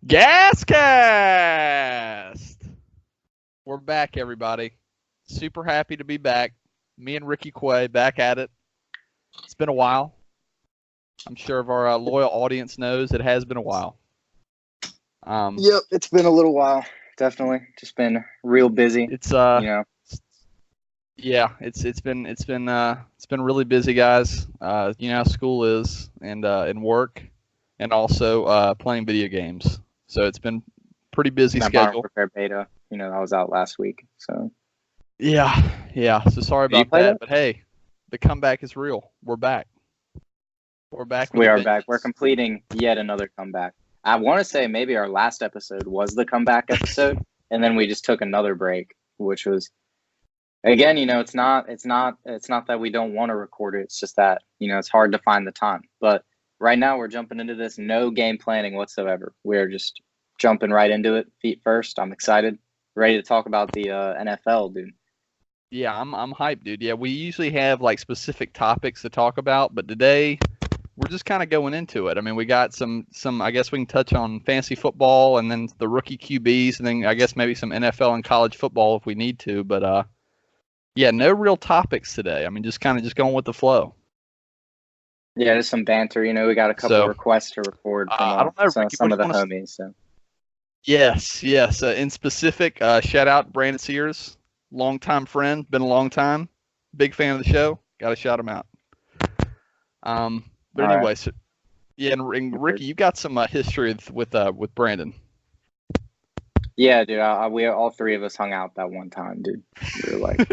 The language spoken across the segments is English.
GasCast! We're back, everybody. Super happy to be back. Me and Ricky Quay back at it. It's been a while. I'm sure if our loyal audience knows it has been a while. Yep, it's been a little while. Definitely, just been real busy. It's Yeah, it's been really busy, guys. You know how school is, and work, and also playing video games. So it's been pretty busy my schedule. Repair beta. I was out last week, so Yeah. So sorry about that, but hey, the comeback is real. We're back. We're back. We are back. We're completing yet another comeback. I want to say maybe our last episode was the comeback episode, and then we just took another break, which was, again, it's not that we don't want to record it. It's just that, it's hard to find the time. But right now we're jumping into this, no game planning whatsoever. We're just jumping right into it, feet first. I'm excited, ready to talk about the NFL, dude. Yeah, I'm hyped, dude. Yeah, we usually have like specific topics to talk about, but today we're just kind of going into it. I mean, we got some. I guess we can touch on fantasy football and then the rookie QBs, and then I guess maybe some NFL and college football if we need to. But yeah, no real topics today. I mean, just going with the flow. Yeah, just some banter. We got a couple of requests to record from I don't know, Ricky, some of the homies. So yes. In specific, shout out Brandon Sears, longtime friend, been a long time, big fan of the show. Got to shout him out. But anyway, right. So, yeah, and Ricky, you got some history with Brandon. Yeah, dude. We all three of us hung out that one time, dude. We were like,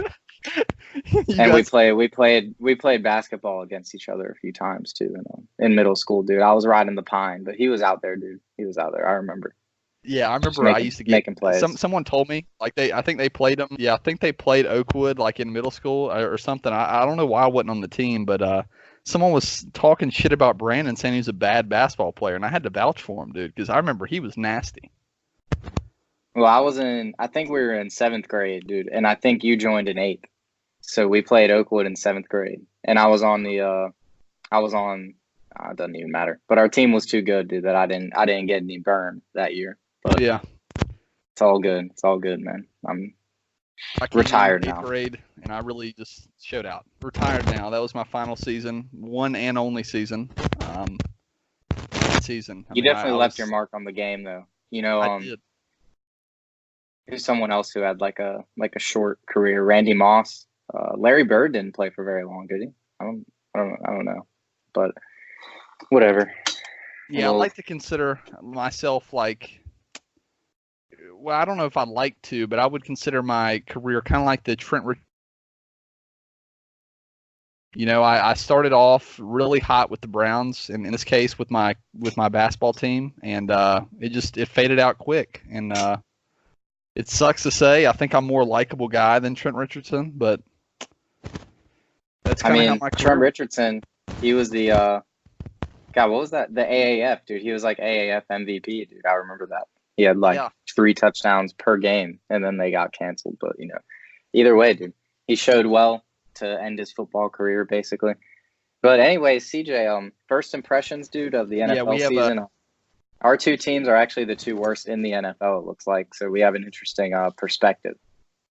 and we played basketball against each other a few times too. In middle school, dude. I was riding the pine, but he was out there, dude. He was out there. I remember. Yeah, I remember. I used to get making plays. Someone told me I think they played him. Yeah, I think they played Oakwood like in middle school or something. I don't know why I wasn't on the team, but someone was talking shit about Brandon, saying he was a bad basketball player, and I had to vouch for him, dude, because I remember he was nasty. Well, I think we were in 7th grade, dude, and I think you joined in 8th. So we played Oakwood in 7th grade, and I was on it doesn't even matter. But our team was too good, dude, that I didn't get any burn that year. But yeah, it's all good. It's all good, man. I'm retired now. 8th grade, and I really just showed out. Retired now. That was my final season, one and only season. Season. You definitely left your mark on the game, though. I did. There's someone else who had like a short career. Randy Moss. Larry Bird didn't play for very long, did he? I don't know, but whatever. Yeah, I like to consider myself like. Well, I don't know if I'd like to, but I would consider my career kind of like the Trent Richardson. I started off really hot with the Browns, and in this case with my basketball team, and it faded out quick. And it sucks to say, I think I'm a more likable guy than Trent Richardson, but that's kind of how my career. Trent Richardson, he was the God, what was that? The AAF, dude. He was like AAF MVP, dude. I remember that. He had 3 touchdowns per game, and then they got canceled. But, either way, dude, he showed well to end his football career, basically. But anyways, CJ, first impressions, dude, of the NFL season. Our 2 teams are actually the 2 worst in the NFL, it looks like. So we have an interesting perspective,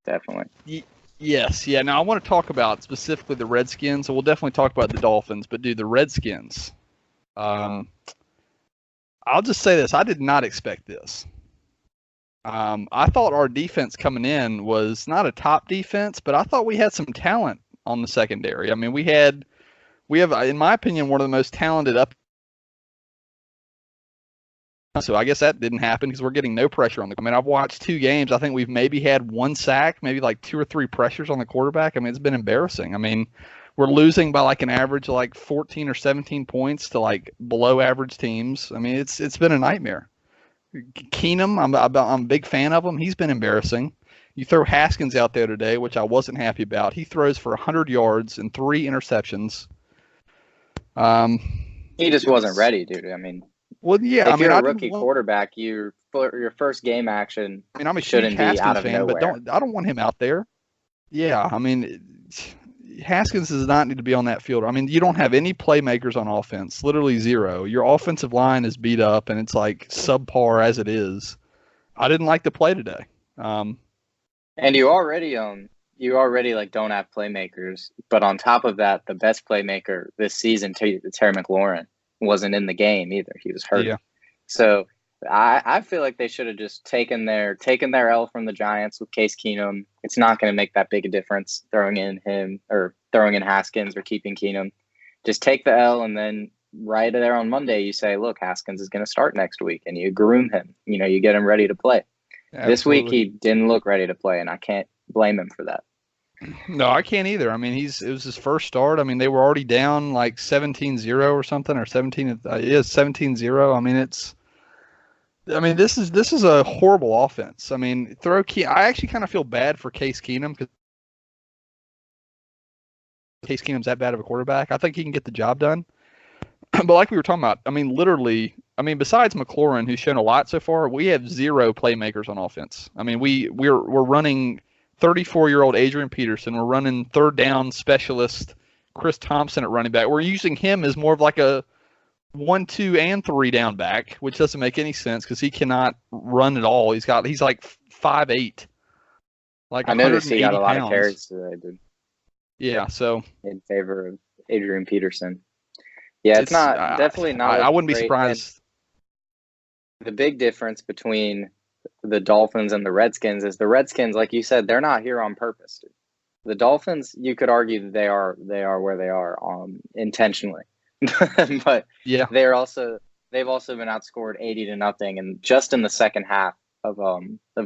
definitely. Yes. Yeah. Now, I want to talk about specifically the Redskins. So we'll definitely talk about the Dolphins. But, dude, the Redskins, I'll just say this. I did not expect this. I thought our defense coming in was not a top defense, but I thought we had some talent on the secondary. I mean, we have, in my opinion, one of the most talented up. So I guess that didn't happen because we're getting no pressure on the. I mean, I've watched 2 games. I think we've maybe had 1 sack, maybe like 2 or 3 pressures on the quarterback. I mean, it's been embarrassing. I mean, we're losing by like an average of like 14 or 17 points to like below average teams. I mean, it's been a nightmare. Keenum, I'm a big fan of him. He's been embarrassing. You throw Haskins out there today, which I wasn't happy about. He throws for 100 yards and 3 interceptions. He just wasn't ready, dude. I mean, well, yeah. If you're a rookie quarterback, your first game action. I'm a huge Haskins fan, but I don't want him out there. Yeah, I mean, Haskins does not need to be on that field. I mean, you don't have any playmakers on offense, literally zero. Your offensive line is beat up, and it's like subpar as it is. I didn't like the play today. And you already like don't have playmakers, but on top of that, the best playmaker this season, Terry McLaurin, wasn't in the game either. He was hurt. Yeah. So I feel like they should have just taken their L from the Giants with Case Keenum. It's not going to make that big a difference throwing in Haskins or keeping Keenum. Just take the L, and then right there on Monday you say, look, Haskins is going to start next week, and you groom him. You get him ready to play. Absolutely. This week he didn't look ready to play, and I can't blame him for that. No, I can't either. I mean, it was his first start. I mean, they were already down like 17-0 or something, or 17-0. I mean, this is a horrible offense. I mean, I actually kind of feel bad for Case Keenum because Case Keenum's that bad of a quarterback. I think he can get the job done. But like we were talking about, I mean, literally, besides McLaurin, who's shown a lot so far, we have zero playmakers on offense. I mean, we're running 34-year-old Adrian Peterson. We're running third down specialist Chris Thompson at running back. We're using him as more of like a 1, 2, and 3 down back, which doesn't make any sense because he cannot run at all. He's like 5'8", like I noticed he got a lot of carries today, dude. Yeah, so in favor of Adrian Peterson. Yeah, it's not definitely not. I wouldn't be surprised. The big difference between the Dolphins and the Redskins is the Redskins, like you said, they're not here on purpose, dude. The Dolphins, you could argue that they are where they are intentionally. But yeah, they've also been outscored 80-0, and just in the second half of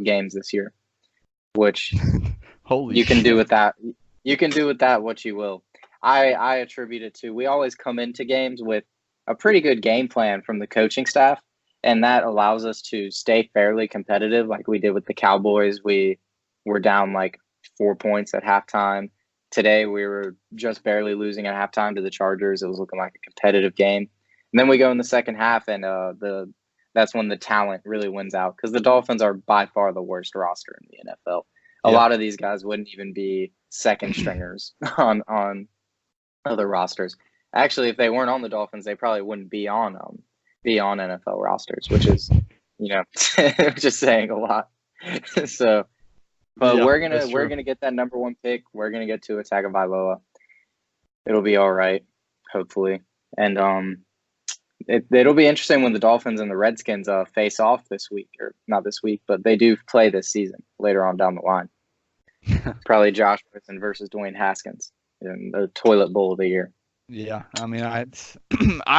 games this year, which you can do with that. You can do with that what you will. I attribute it to, we always come into games with a pretty good game plan from the coaching staff, and that allows us to stay fairly competitive, like we did with the Cowboys. We were down like 4 points at halftime. Today, we were just barely losing at halftime to the Chargers. It was looking like a competitive game. And then we go in the second half, and that's when the talent really wins out, because the Dolphins are by far the worst roster in the NFL. A lot of these guys wouldn't even be second stringers on other rosters. Actually, if they weren't on the Dolphins, they probably wouldn't be on NFL rosters, which is, just saying a lot. So. But we're gonna get that number 1 pick. We're gonna get Tua Tagovailoa. It'll be all right, hopefully. And it'll be interesting when the Dolphins and the Redskins face off this week, or not this week, but they do play this season later on down the line. Probably Josh Rosen versus Dwayne Haskins in the toilet bowl of the year. Yeah, I mean, I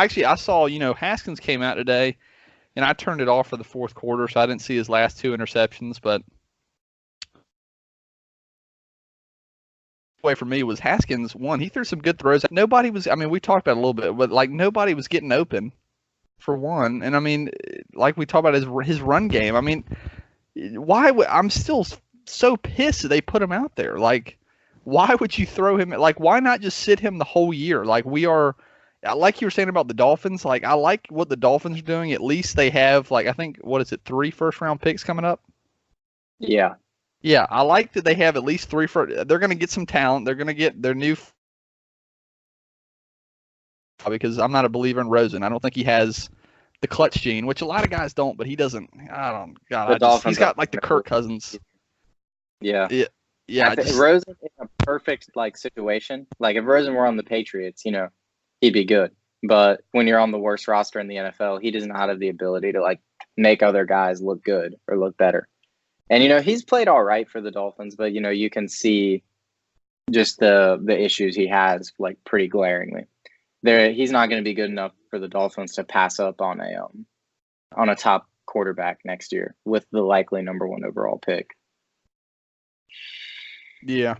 saw Haskins came out today, and I turned it off for the fourth quarter, so I didn't see his last 2 interceptions, but. Way for me was Haskins. One, he threw some good throws. Nobody was, we talked about it a little bit, but like nobody was getting open for one. And like we talked about his run game. I'm still so pissed that they put him out there. Like, why would you throw him? Like, why not just sit him the whole year? Like, like you were saying about the Dolphins, like I like what the Dolphins are doing. At least they have, like, I think, 3 first-round picks coming up? Yeah. Yeah, I like that they have at least 3 they're going to get some talent. They're going to get their new, because I'm not a believer in Rosen. I don't think he has the clutch gene, which a lot of guys don't, but he doesn't. He's got like the Kirk Cousins. Yeah. Yeah. Rosen in a perfect situation. Like if Rosen were on the Patriots, he'd be good. But when you're on the worst roster in the NFL, he does not have the ability to make other guys look good or look better. And, he's played all right for the Dolphins, but, you can see just the issues he has, pretty glaringly. He's not going to be good enough for the Dolphins to pass up on a top quarterback next year with the likely number 1 overall pick. Yeah.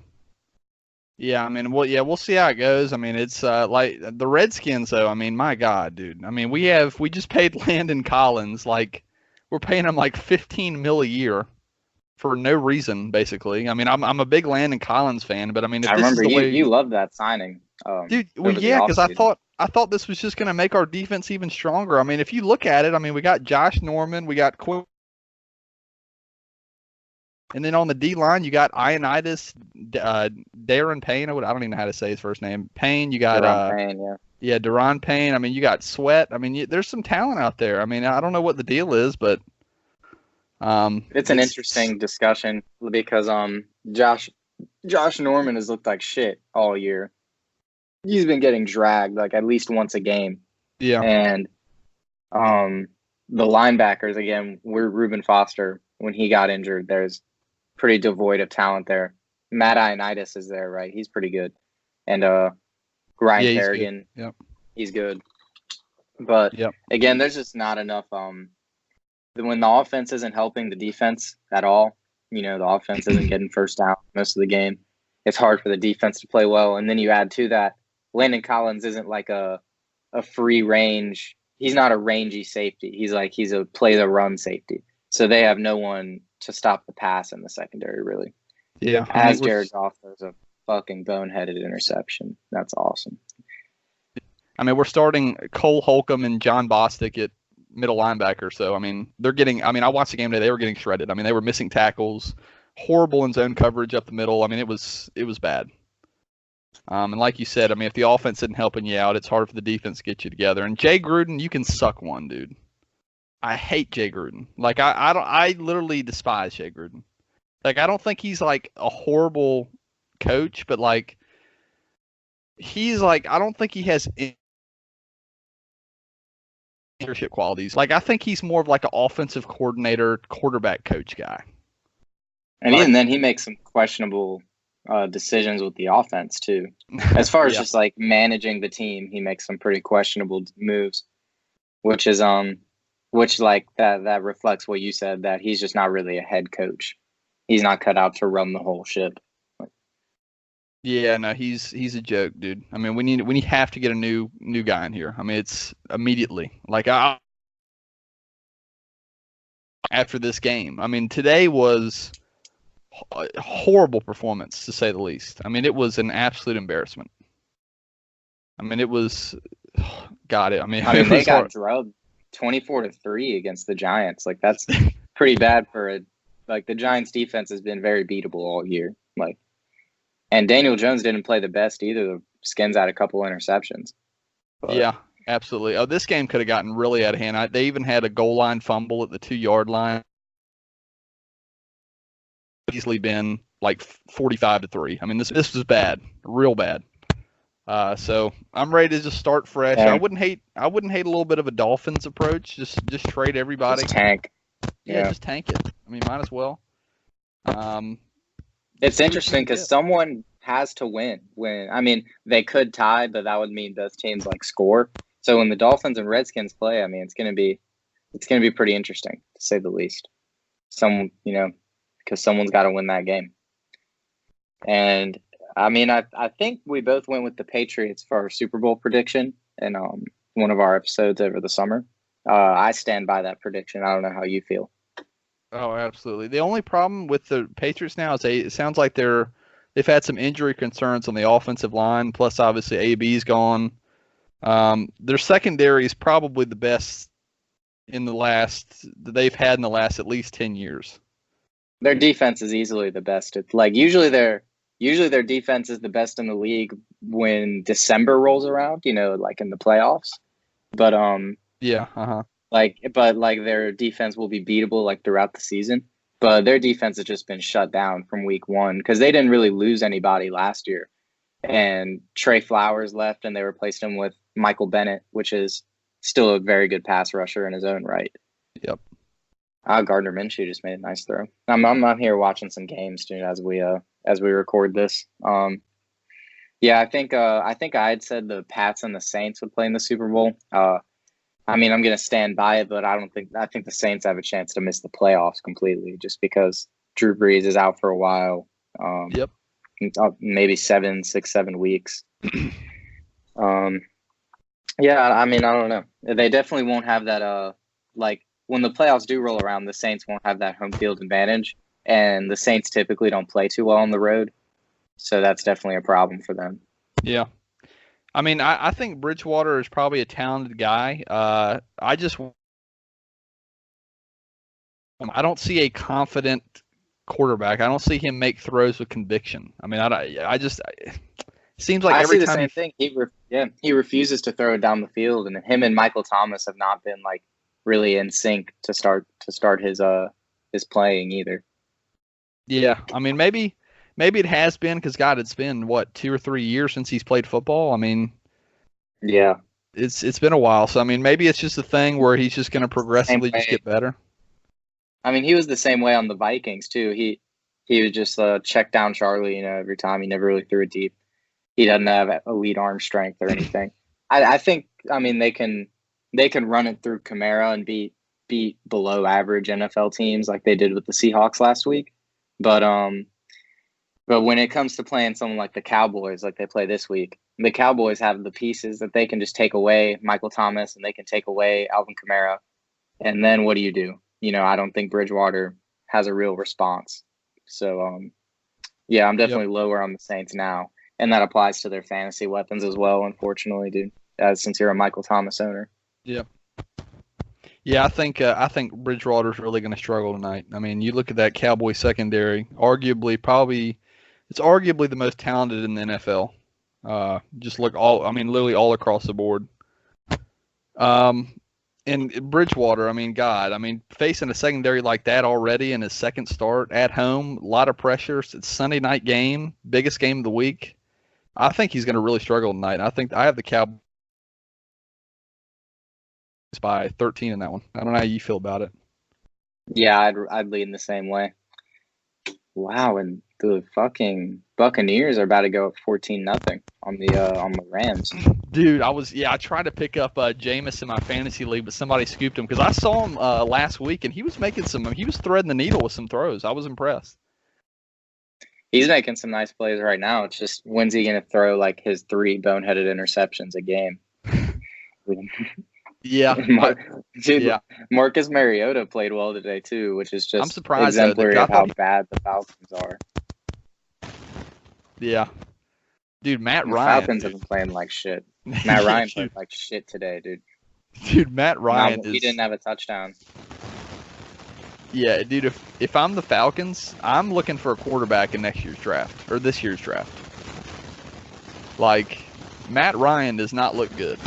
Yeah, we'll see how it goes. It's like the Redskins, though. My God, dude. We just paid Landon Collins, we're paying him $15 million a year. For no reason, basically. I'm a big Landon Collins fan, but if I remember you loved that signing, dude. Well, yeah, because I thought this was just going to make our defense even stronger. If you look at it, we got Josh Norman, we got And then on the D line, you got Ioannidis, Darren Payne. I don't even know how to say his first name. Payne. You got Deron Payne, yeah. Yeah, Deron Payne. I mean, you got Sweat. I mean, there's some talent out there. I mean, I don't know what the deal is, but it's an interesting discussion because Josh Norman has looked like shit all year. He's been getting dragged like at least once a game. Yeah. And the linebackers again, we're Reuben Foster. When he got injured, there's pretty devoid of talent there. Matt Ioannidis is there, right? He's pretty good. And Ryan Kerrigan, he's good. But again, there's just not enough. When the offense isn't helping the defense at all, the offense isn't getting first down most of the game. It's hard for the defense to play well. And then you add to that, Landon Collins isn't like a free range. He's not a rangy safety. He's a play the run safety. So they have no one to stop the pass in the secondary, really. Yeah. As Jared Goff throws a fucking boneheaded interception. That's awesome. I mean, we're starting Cole Holcomb and John Bostic at middle linebacker. So, I mean, I watched the game today. They were getting shredded. I mean, they were missing tackles, horrible in zone coverage up the middle. I mean, it was bad. And like you said, I mean, if the offense isn't helping you out, it's hard for the defense to get you together. And Jay Gruden, you can suck one, dude. I hate Jay Gruden. Like, I literally despise Jay Gruden. Like, I don't think he's like a horrible coach, but like, I don't think he has leadership qualities. Like, I think he's more of like an offensive coordinator, quarterback coach guy. And even then, he makes some questionable decisions with the offense too. As far as just like managing the team, he makes some pretty questionable moves, which like that reflects what you said, that he's just not really a head coach. He's not cut out to run the whole ship. Yeah, no, he's a joke, dude. I mean, we have to get a new guy in here. I mean, it's immediately. Like, after this game. I mean, today was a horrible performance, to say the least. I mean, it was an absolute embarrassment. I mean, it was got it. I mean, they got drubbed 24-3 against the Giants. Like, that's pretty bad for the Giants defense has been very beatable all year. Like, and Daniel Jones didn't play the best either. The Skins had a couple interceptions. But. Yeah, absolutely. Oh, this game could have gotten really out of hand. They even had a goal line fumble at the 2-yard line. Easily been like 45-3. I mean, this was bad, real bad. So I'm ready to just start fresh. Yeah. I wouldn't hate a little bit of a Dolphins approach. Just trade everybody. Just tank. Yeah, just tank it. I mean, might as well. It's interesting because someone has to win. I mean, they could tie, but that would mean both teams like score. So when the Dolphins and Redskins play, I mean, it's gonna be pretty interesting, to say the least. Because someone's got to win that game. And I mean, I think we both went with the Patriots for our Super Bowl prediction in one of our episodes over the summer. I stand by that prediction. I don't know how you feel. Oh, absolutely. The only problem with the Patriots now is it sounds like they've had some injury concerns on the offensive line. Plus, obviously, AB's gone. Their secondary is probably the best they've had in the last at least 10 years. Their defense is easily the best. It's like usually their defense is the best in the league when December rolls around, like in the playoffs. But But their defense will be beatable like throughout the season. But their defense has just been shut down from week one because they didn't really lose anybody last year. And Trey Flowers left and they replaced him with Michael Bennett, which is still a very good pass rusher in his own right. Yep. Gardner Minshew just made a nice throw. I'm here watching some games, dude, as we record this. I think I had said the Pats and the Saints would play in the Super Bowl. I mean, I'm going to stand by it, but I think the Saints have a chance to miss the playoffs completely just because Drew Brees is out for a while. Yep. Maybe 7 weeks. I mean, I don't know. They definitely won't have that, when the playoffs do roll around, the Saints won't have that home field advantage, and the Saints typically don't play too well on the road. So that's definitely a problem for them. Yeah. I mean, I think Bridgewater is probably a talented guy. I don't see a confident quarterback. I don't see him make throws with conviction. I mean, it seems like I every see the time same thing. He refuses to throw it down the field, and him and Michael Thomas have not been like really in sync to start his playing either. Yeah, I mean, maybe it has been because God, it's been what 2 or 3 years since he's played football. I mean, Yeah, it's been a while. So I mean, maybe it's just a thing where he's just going to same progressively just way. get better. I mean, he was the same way on the Vikings too. He would just check down Charlie, every time. He never really threw it deep. He doesn't have elite arm strength or anything. I think I mean they can run it through Kamara and beat below average NFL teams like they did with the Seahawks last week. But when it comes to playing someone like the Cowboys, like they play this week, the Cowboys have the pieces that they can just take away Michael Thomas and they can take away Alvin Kamara. And then what do you do? I don't think Bridgewater has a real response. So, yeah, I'm Yep. definitely lower on the Saints now. And that applies to their fantasy weapons as well, unfortunately, dude, since you're a Michael Thomas owner. Yep. Yeah, I think Bridgewater's really going to struggle tonight. I mean, you look at that Cowboy secondary, it's arguably the most talented in the NFL. Just look literally all across the board. And Bridgewater, I mean, God, I mean, facing a secondary like that already in his second start at home, a lot of pressure. It's Sunday night game, biggest game of the week. I think he's going to really struggle tonight. I think I have the Cowboys by 13 in that one. I don't know how you feel about it. Yeah, I'd lean the same way. Wow, and the fucking Buccaneers are about to go up 14-0 on the Rams. Dude, I tried to pick up Jameis in my fantasy league, but somebody scooped him because I saw him last week and he was threading the needle with some throws. I was impressed. He's making some nice plays right now. It's just when's he going to throw like his 3 boneheaded interceptions a game? Yeah, Dude, yeah. Marcus Mariota played well today too, which is just I'm surprised exemplary of how bad the Falcons are. Yeah, dude, Matt The Ryan. Falcons have been playing like shit. Matt Ryan played like shit today, dude. Dude, Matt Ryan he didn't have a touchdown. Yeah, dude, if I'm the Falcons, I'm looking for a quarterback in next year's draft or this year's draft. Like, Matt Ryan does not look good.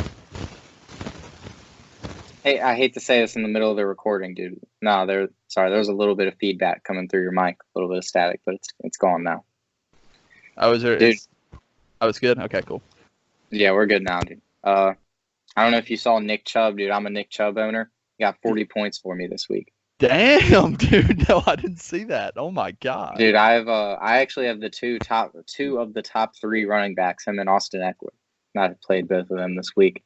Hey, I hate to say this in the middle of the recording, dude. No, there's a little bit of feedback coming through your mic, a little bit of static, but it's gone now. Oh, is there? Dude. Oh, it's good? Okay, cool. Yeah, we're good now, dude. I don't know if you saw Nick Chubb, dude. I'm a Nick Chubb owner. He got 40 points for me this week. Damn, dude. No, I didn't see that. Oh my god. Dude, I actually have the two of the top 3 running backs, him and Austin Eckler. I played both of them this week.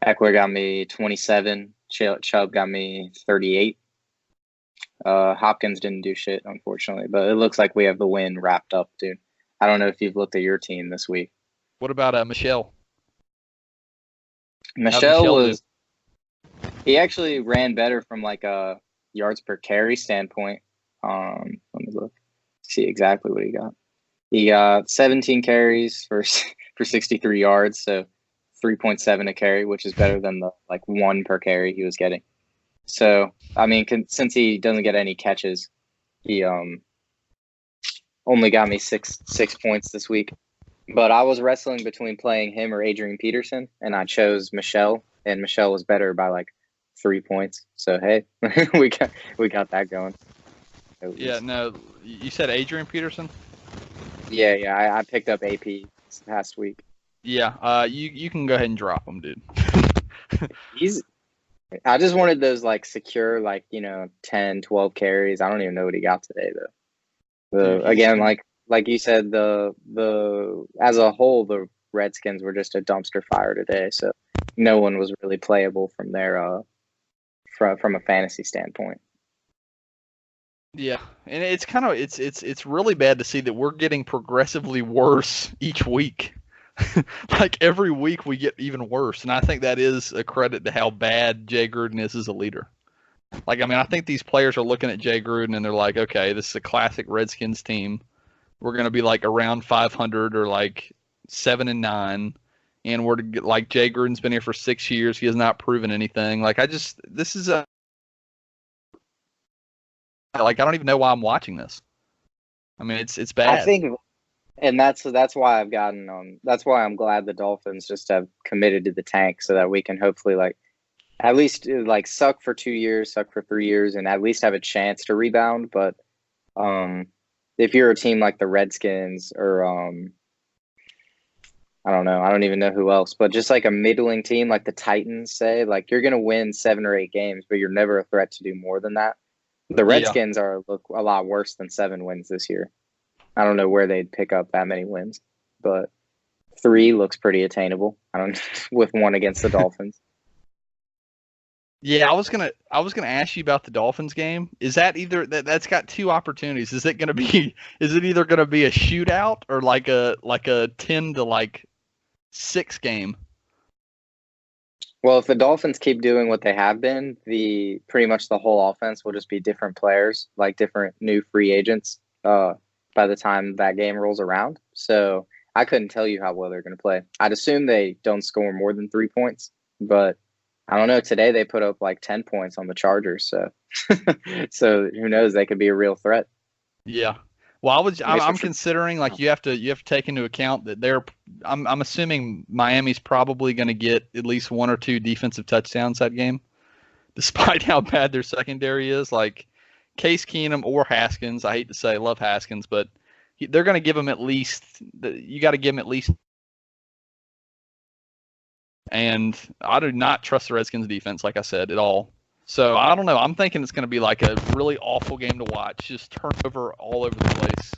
Eckler got me 27. Chubb got me 38. Hopkins didn't do shit, unfortunately, but it looks like we have the win wrapped up, dude. I don't know if you've looked at your team this week. What about Michelle? Michelle he actually ran better from like a yards per carry standpoint. Let me look, see exactly what he got. He got 17 carries for 63 yards, so 3.7 a carry, which is better than the like 1 per carry he was getting. So, I mean, since he doesn't get any catches, he only got me six points this week. But I was wrestling between playing him or Adrian Peterson, and I chose Michelle, and Michelle was better by like 3 points. So hey, we got that going. Yeah, no, you said Adrian Peterson? Yeah, I picked up AP this past week. Yeah, you can go ahead and drop him, dude. I just wanted those like secure, like 10, 12 carries. I don't even know what he got today though. Again, like you said, the as a whole, the Redskins were just a dumpster fire today. So no one was really playable from their from a fantasy standpoint. Yeah, and it's really bad to see that we're getting progressively worse each week. Like every week we get even worse, and I think that is a credit to how bad Jay Gruden is as a leader. Like, I mean, I think these players are looking at Jay Gruden and they're like, okay, this is a classic Redskins team. We're going to be like around 500 or like 7-9, and we're like Jay Gruden's been here for 6 years. He has not proven anything. Like, this is a Like, I don't even know why I'm watching this. I mean, it's I bad. think, and that's why I've gotten that's why I'm glad the Dolphins just have committed to the tank so that we can hopefully like at least like suck for 2 years, suck for 3 years, and at least have a chance to rebound. But if you're a team like the Redskins or I don't know, I don't even know who else, but just like a middling team like the Titans, say, like you're gonna win 7 or 8 games, but you're never a threat to do more than that. The Yeah. Redskins look a lot worse than 7 wins this year. I don't know where they'd pick up that many wins, but 3 looks pretty attainable. I don't with one against the Dolphins. Yeah, I was gonna ask you about the Dolphins game. Is that either that's got two opportunities? Is it gonna be is it either gonna be a shootout or like a 10 to like 6 game? Well, if the Dolphins keep doing what they have been, the pretty much the whole offense will just be different players, like different new free agents, by the time that game rolls around. So I couldn't tell you how well they're going to play. I'd assume they don't score more than 3 points, but I don't know. Today they put up like 10 points on the Chargers, so so who knows? They could be a real threat. Yeah. Well, I'm Mr. considering like you have to take into account that I'm assuming Miami's probably going to get at least 1 or 2 defensive touchdowns that game, despite how bad their secondary is. Like Case Keenum or Haskins, I hate to say, love Haskins, but they're going to give him at least. You got to give him at least. And I do not trust the Redskins defense, like I said, at all. So I don't know. I'm thinking it's going to be like a really awful game to watch. Just turnover all over the place.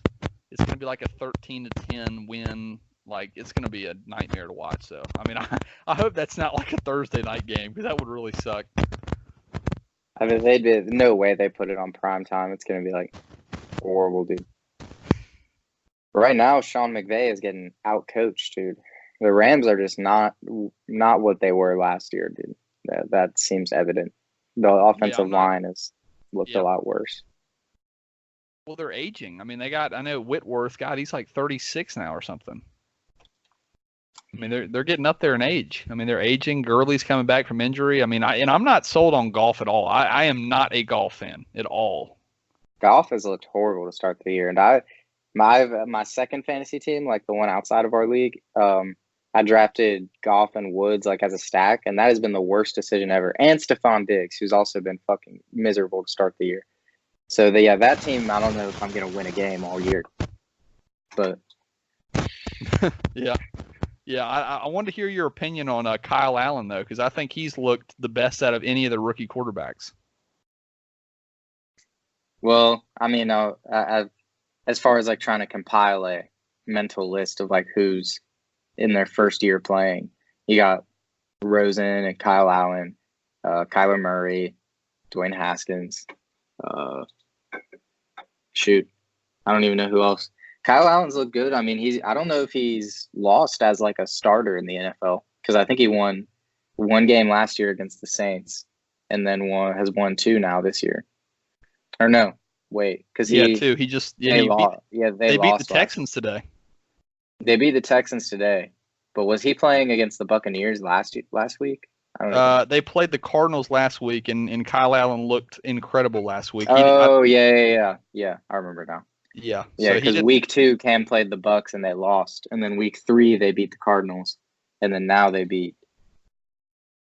It's going to be like a 13-10 win. Like, it's going to be a nightmare to watch. So I mean, I hope that's not like a Thursday night game because that would really suck. I mean, they'd be no way they put it on prime time. It's going to be like horrible, dude. Right now, Sean McVay is getting out coached, dude. The Rams are just not what they were last year, dude. That seems evident. The offensive line has looked a lot worse. Well, they're aging. I mean, I know Whitworth, God, he's like 36 now or something. I mean, they're getting up there in age. I mean, they're aging. Gurley's coming back from injury. I mean, I'm not sold on golf at all. I am not a golf fan at all. Golf has looked horrible to start the year, and my second fantasy team, like the one outside of our league, I drafted Goff and Woods like as a stack, and that has been the worst decision ever. And Stephon Diggs, who's also been fucking miserable to start the year. So that team, I don't know if I'm gonna win a game all year, but yeah. I wanted to hear your opinion on Kyle Allen though, because I think he's looked the best out of any of the rookie quarterbacks. well, I mean, as far as like trying to compile a mental list of like who's in their first year playing, you got Rosen and Kyle Allen, Kyler Murray, Dwayne Haskins. Shoot, I don't even know who else. Kyle Allen's looked good. I mean, I don't know if he's lost as like a starter in the NFL because I think he won one game last year against the Saints, and then has won 2 now this year. Or no, wait, because he 2. He just they lost. They beat the Texans today. They beat the Texans today, but was he playing against the Buccaneers last week? I don't know. They played the Cardinals last week, and Kyle Allen looked incredible last week. Yeah. I remember now. Yeah, because week 2 Cam played the Bucs and they lost, and then week 3 they beat the Cardinals, and then now they beat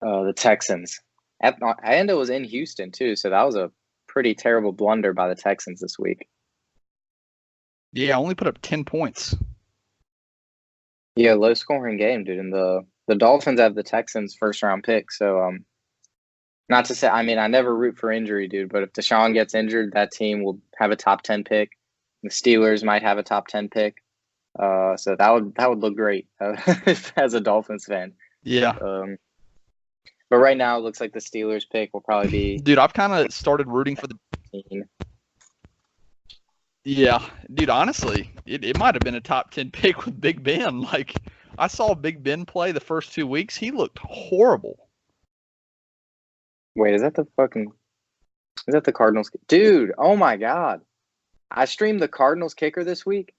the Texans. And it was in Houston too, so that was a pretty terrible blunder by the Texans this week. Yeah, only put up 10 points. Yeah, low scoring game, dude. And the Dolphins have the Texans first round pick, so not to say, I mean, I never root for injury, dude, but if Deshaun gets injured, that team will have a top 10 pick. The Steelers might have a top 10 pick. So that would look great as a Dolphins fan. Yeah. But right now, it looks like the Steelers pick will probably be. Dude, I've kind of started rooting for the team. Yeah, dude, honestly, it might have been a top 10 pick with Big Ben. Like, I saw Big Ben play the first 2 weeks. He looked horrible. Wait, is that the Cardinals? Dude, oh my God. I streamed the Cardinals kicker this week,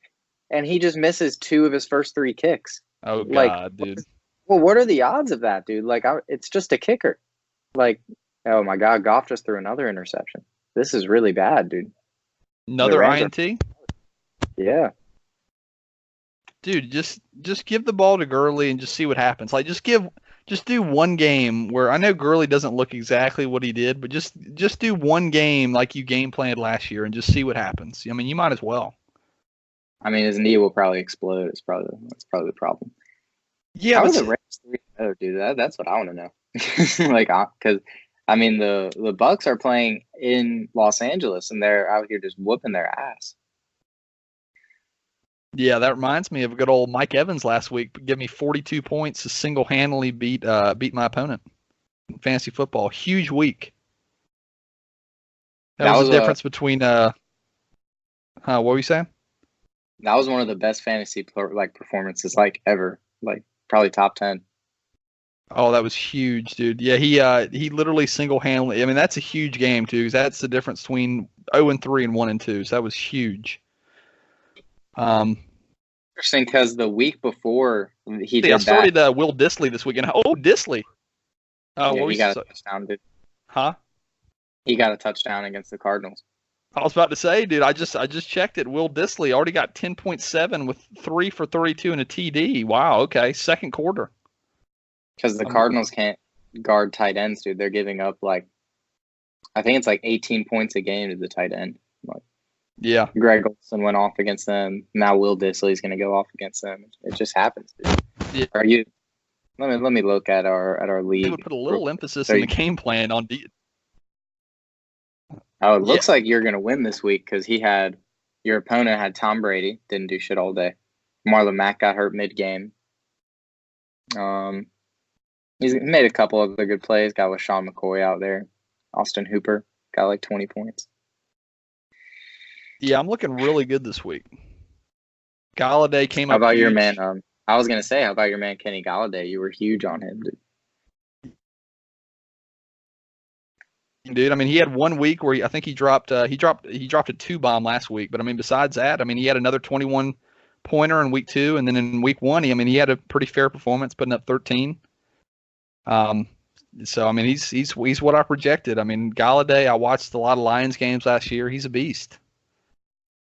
and he just misses 2 of his first 3 kicks. Oh, God, dude. Well, what are the odds of that, dude? Like, it's just a kicker. Like, oh my God, Goff just threw another interception. This is really bad, dude. Another INT? Yeah. Dude, just give the ball to Gurley and just see what happens. Like just do one game where I know Gurley doesn't look exactly what he did, but just do one game like you game planned last year and just see what happens. I mean, you might as well. I mean, his knee will probably explode. That's probably the problem. Yeah, how but are the Rams 3-0, dude? That's what I want to know. Like, because I mean, the Bucks are playing in Los Angeles and they're out here just whooping their ass. yeah, that reminds me of good old Mike Evans last week. Give me 42 points to single-handedly beat my opponent in fantasy football. Huge week. That was the difference between what were you saying? That was one of the best fantasy performances ever. Like probably top 10. Oh, that was huge, dude. Yeah, he literally single-handedly. I mean, that's a huge game too, because that's the difference between 0-3 and 1-2. So that was huge. Interesting, because the week before he did I started Will Dissly this weekend. Oh, Dissly. He got a touchdown, dude. Huh? He got a touchdown against the Cardinals. I was about to say, dude, I just checked it. Will Dissly already got 10.7 with 3 for 32 and a TD. Wow, okay. Second quarter. Because the Cardinals can't guard tight ends, dude. They're giving up I think it's 18 points a game to the tight end. Yeah. Greg Olson went off against them. Now Will Dissly's going to go off against them. It just happens, dude. Yeah. Are you? Let me look at our league. They would put a little emphasis in the game plan on. Oh, it looks like you're going to win this week because your opponent had Tom Brady, didn't do shit all day. Marlon Mack got hurt mid-game. He's made a couple of other good plays. Got with Sean McCoy out there. Austin Hooper got 20 points. Yeah, I'm looking really good this week. Galladay came up. How about huge. your man? I was going to say, how about your man Kenny Galladay? You were huge on him, dude. Dude, I mean, he had 1 week where I think he dropped a 2-bomb last week. But I mean, besides that, I mean, he had another 21 pointer in week 2, and then in week 1, he had a pretty fair performance, putting up 13. So I mean, he's what I projected. I mean, Galladay, I watched a lot of Lions games last year. He's a beast.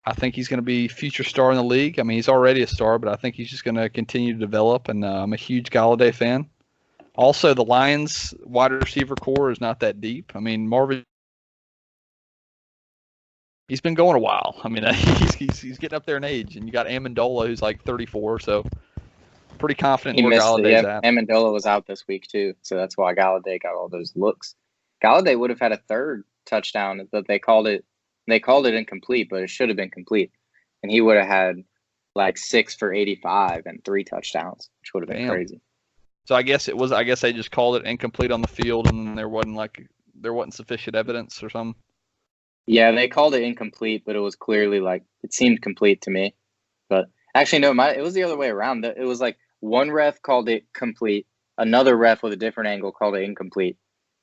I think he's going to be future star in the league. I mean, he's already a star, but I think he's just going to continue to develop. And I'm a huge Galladay fan. Also, the Lions wide receiver core is not that deep. I mean, Marvin, he's been going a while. I mean, he's getting up there in age, and you got Amendola who's 34. So pretty confident in where Galladay's at. Amendola was out this week too, so that's why Galladay got all those looks. Galladay would have had a third touchdown, but they called it incomplete, but it should have been complete, and he would have had 6 for 85 and 3 touchdowns, which would have been crazy. So I guess they just called it incomplete on the field, and there wasn't sufficient evidence or something. Yeah, they called it incomplete, but it was clearly it seemed complete to me. But actually, no, it was the other way around. It was one ref called it complete, another ref with a different angle called it incomplete,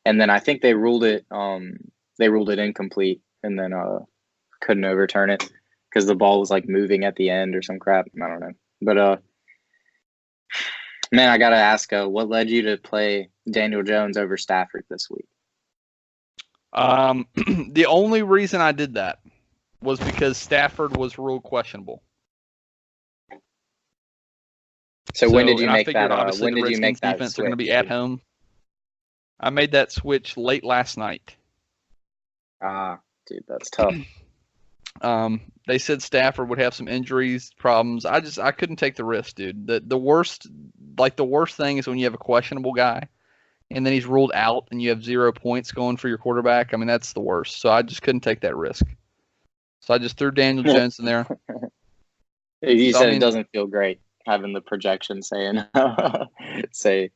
and then I think they ruled it incomplete, and then couldn't overturn it because the ball was moving at the end or some crap. I don't know, but man, I gotta ask, what led you to play Daniel Jones over Stafford this week? The only reason I did that was because Stafford was ruled questionable. So when did you make that? When did you make that defense switch? Are going to be at home. I made that switch late last night. Dude, that's tough. They said Stafford would have some injuries, problems. I couldn't take the risk, dude. The worst thing is when you have a questionable guy, and then he's ruled out, and you have 0 points going for your quarterback. I mean, that's the worst. So I just couldn't take that risk. So I just threw Daniel Jones in there. You said it doesn't feel great having the projection saying say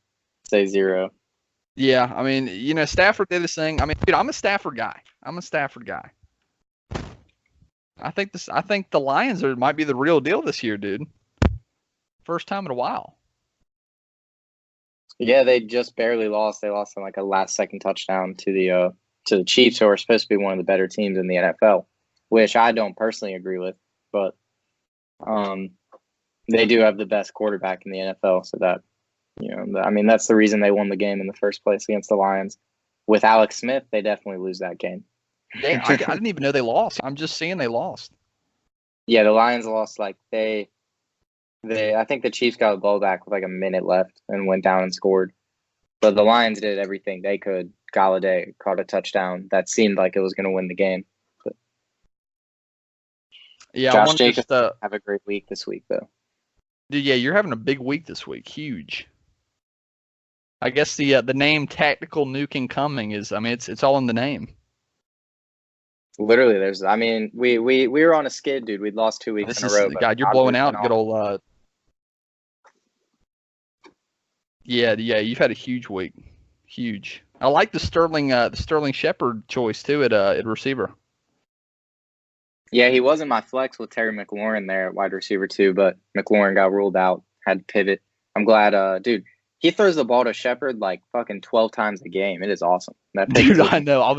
0. Yeah, I mean, Stafford did his thing. I mean, dude, I'm a Stafford guy. I think the Lions might be the real deal this year, dude. First time in a while. Yeah, they just barely lost. They lost on a last-second touchdown to the Chiefs, who are supposed to be one of the better teams in the NFL, which I don't personally agree with, but they do have the best quarterback in the NFL, so that that's the reason they won the game in the first place against the Lions. With Alex Smith, they definitely lose that game. I didn't even know they lost. I'm just seeing they lost. Yeah, the Lions lost. Like I think the Chiefs got the ball back with like a minute left and went down and scored. But the Lions did everything they could. Galladay caught a touchdown that seemed like it was going to win the game. But Yeah, Josh Jacobs have a great week this week, though. Dude, yeah, you're having a big week this week. Huge. I guess the name Tactical Nuke Coming is. I mean, it's all in the name. Literally, we were on a skid, dude. We'd lost 2 weeks in a row. God, you're blowing out good old. Yeah, you've had a huge week. Huge. I like the Sterling Shepard choice too at receiver. Yeah, he wasn't my flex with Terry McLaurin there at wide receiver too, but McLaurin got ruled out, had to pivot. I'm glad, dude. He throws the ball to Shepard like fucking 12 times a game. It is awesome. Dude, I know. I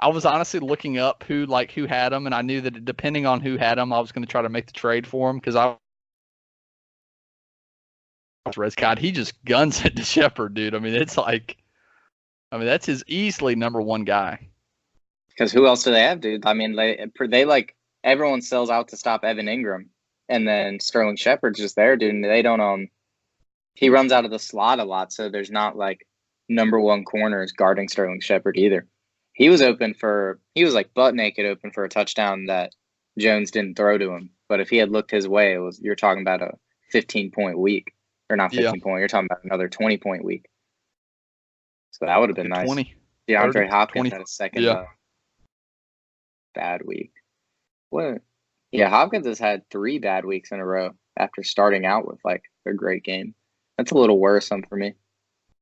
was honestly looking up who had him, and I knew that depending on who had him, I was going to try to make the trade for him because God, he just guns it to Shepard, dude. I mean, that's his easily number one guy. Because who else do they have, dude? I mean, they like everyone sells out to stop Evan Ingram, and then Sterling Shepard's just there, dude. And they don't he runs out of the slot a lot, so there's not like number one corners guarding Sterling Shepard either. He was like butt naked open for a touchdown that Jones didn't throw to him. But if he had looked his way, you're talking about a 15-point week. Or not 15 point, you're talking about another 20-point week. So that would have been nice. 20. DeAndre Hopkins had a second yeah. Bad week. What? Yeah, Hopkins has had 3 bad weeks in a row after starting out with like a great game. That's a little worrisome for me.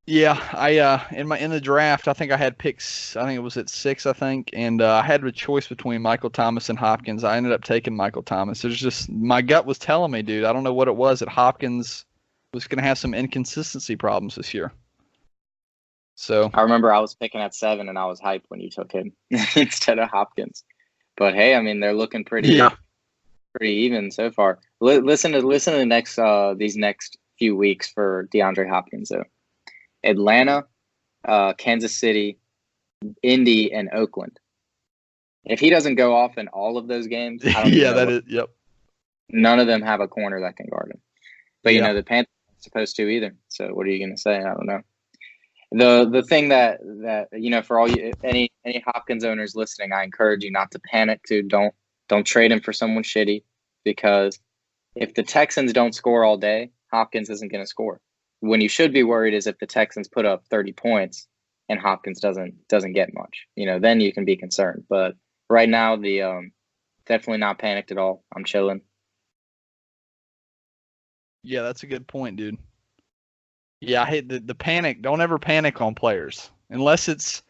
Yeah, I in the draft, I think I had picks. I think it was at 6, I think, and I had a choice between Michael Thomas and Hopkins. I ended up taking Michael Thomas. There's just my gut was telling me, dude. I don't know what it was that Hopkins was going to have some inconsistency problems this year. So I remember I was picking at 7, and I was hyped when you took him instead of Hopkins. But hey, I mean they're looking pretty even so far. Listen to the these next few weeks for DeAndre Hopkins though. Atlanta, Kansas City, Indy, and Oakland. If he doesn't go off in all of those games, I don't know yep. None of them have a corner that can guard him. But you know the Panthers aren't supposed to either. So what are you going to say? I don't know. The thing that for all you any Hopkins owners listening, I encourage you not to panic. Don't trade him for someone shitty, because if the Texans don't score all day, Hopkins isn't going to score. When you should be worried is if the Texans put up 30 points and Hopkins doesn't get much. Then you can be concerned. But right now, definitely not panicked at all. I'm chilling. Yeah, that's a good point, dude. Yeah, I hate the panic. Don't ever panic on players unless it's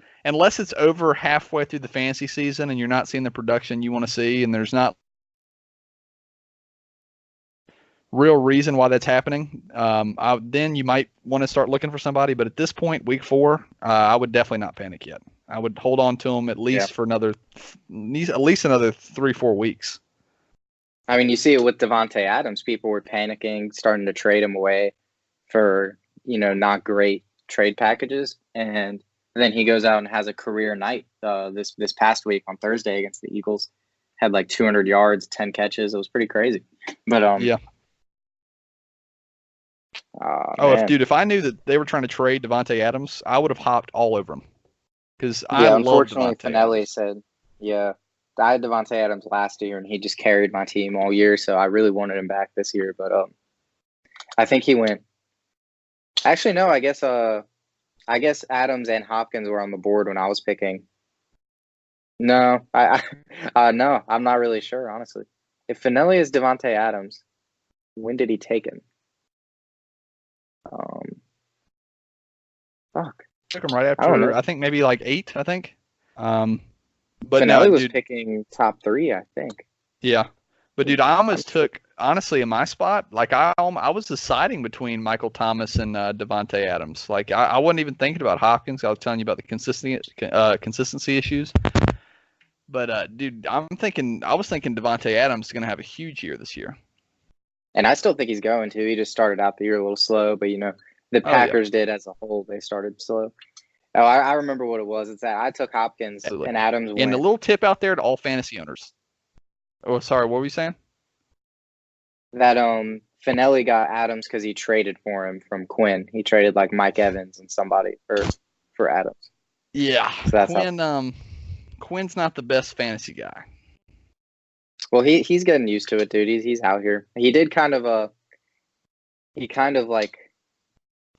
over halfway through the fantasy season and you're not seeing the production you want to see, and there's not real reason why that's happening. Then you might want to start looking for somebody. But at this point, week 4, I would definitely not panic yet. I would hold on to him at least for another 3-4 weeks. I mean, you see it with Devontae Adams. People were panicking, starting to trade him away for not great trade packages, and then he goes out and has a career night this past week on Thursday against the Eagles. Had like 200 yards, 10 catches. It was pretty crazy. But yeah. If I knew that they were trying to trade Devontae Adams, I would have hopped all over him. Because unfortunately, Finelli said, I had Devontae Adams last year, and he just carried my team all year, so I really wanted him back this year. But I think he went. Actually, no. I guess Adams and Hopkins were on the board when I was picking. No, no, I'm not really sure, honestly. If Finelli is Devontae Adams, when did he take him? Fuck. Took him right after. I think maybe like 8. I think. But Finelli was picking top 3, I think. Yeah, but dude, I almost took, honestly, in my spot, like I was deciding between Michael Thomas and Devontae Adams. Like I wasn't even thinking about Hopkins. I was telling you about the consistency issues. But dude, I was thinking Devontae Adams is going to have a huge year this year. And I still think he's going to. He just started out the year a little slow, but the Packers did as a whole. They started slow. Oh, I remember what it was. It's that I took Hopkins Absolutely. and Adams And a went. little tip out there to all fantasy owners. Oh, sorry, what were you saying? That Finelli got Adams because he traded for him from Quinn. He traded like Mike Evans and somebody for Adams. Yeah, So that's how. Quinn's not the best fantasy guy. Well, he's getting used to it, dude. He's out here. He did kind of like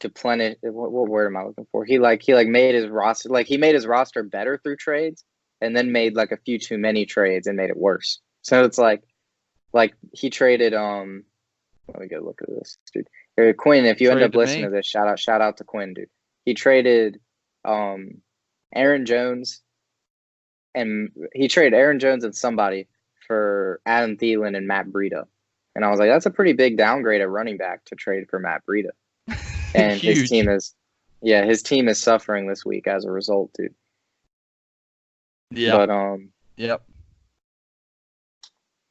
to plenish. What word am I looking for? He made his roster he made his roster better through trades, and then made like a few too many trades and made it worse. So it's like he traded let me go look at this, dude. Quinn, if you end up listening to this, shout out to Quinn, dude. He traded Aaron Jones and somebody for Adam Thielen and Matt Breida. And I was like, that's a pretty big downgrade at running back to trade for Matt Breida. And his team is suffering this week as a result, dude. Yeah. But yep.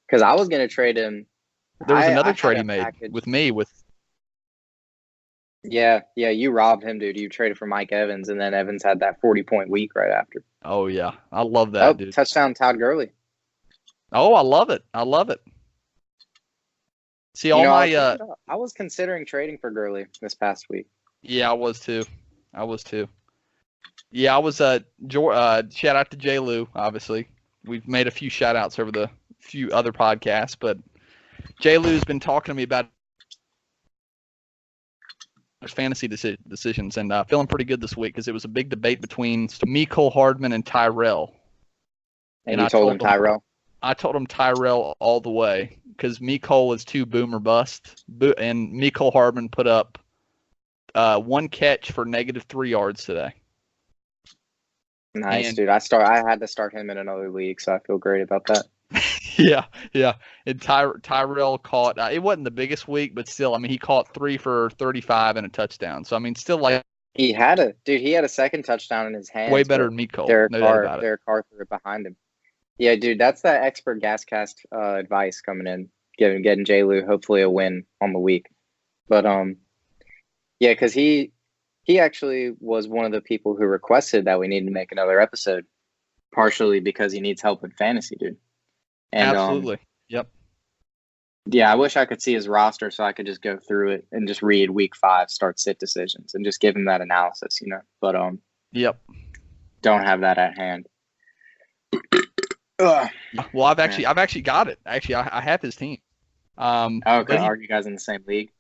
Because I was gonna trade him. There was another trade he made with me with. Yeah, you robbed him, dude. You traded for Mike Evans, and then Evans had that 40-point week right after. Oh yeah, I love that, dude. Touchdown, Todd Gurley. Oh, I love it. See, I was considering trading for Gurley this past week. Yeah, I was too. Yeah, I was. Shout out to J. Lou. Obviously, we've made a few shout outs over the few other podcasts, but J. Lou's been talking to me about fantasy decisions, and feeling pretty good this week because it was a big debate between Mecole Hardman and Tyrell. And I told him Tyrell. I told him Tyrell all the way because Mecole is too boom or bust, and Mecole Hardman put up one catch for -3 yards today. Nice, dude. I had to start him in another league, so I feel great about that. Yeah. And Tyrell caught. It wasn't the biggest week, but still, I mean, he caught 3 for 35 and a touchdown. So I mean, still like he had a second touchdown in his hands. Way better than Mecole. Derek Carr threw it behind him. Yeah, dude, that's that expert GasCast advice coming in, getting J. Lou hopefully a win on the week. But yeah, because he actually was one of the people who requested that we need to make another episode, partially because he needs help with fantasy, dude. And, absolutely. Yep. Yeah, I wish I could see his roster so I could just go through it and just read week 5 start sit decisions and just give him that analysis, you know. But yep. Don't have that at hand. Well, I've actually got it. Actually, I have his team. Okay, are you guys in the same league?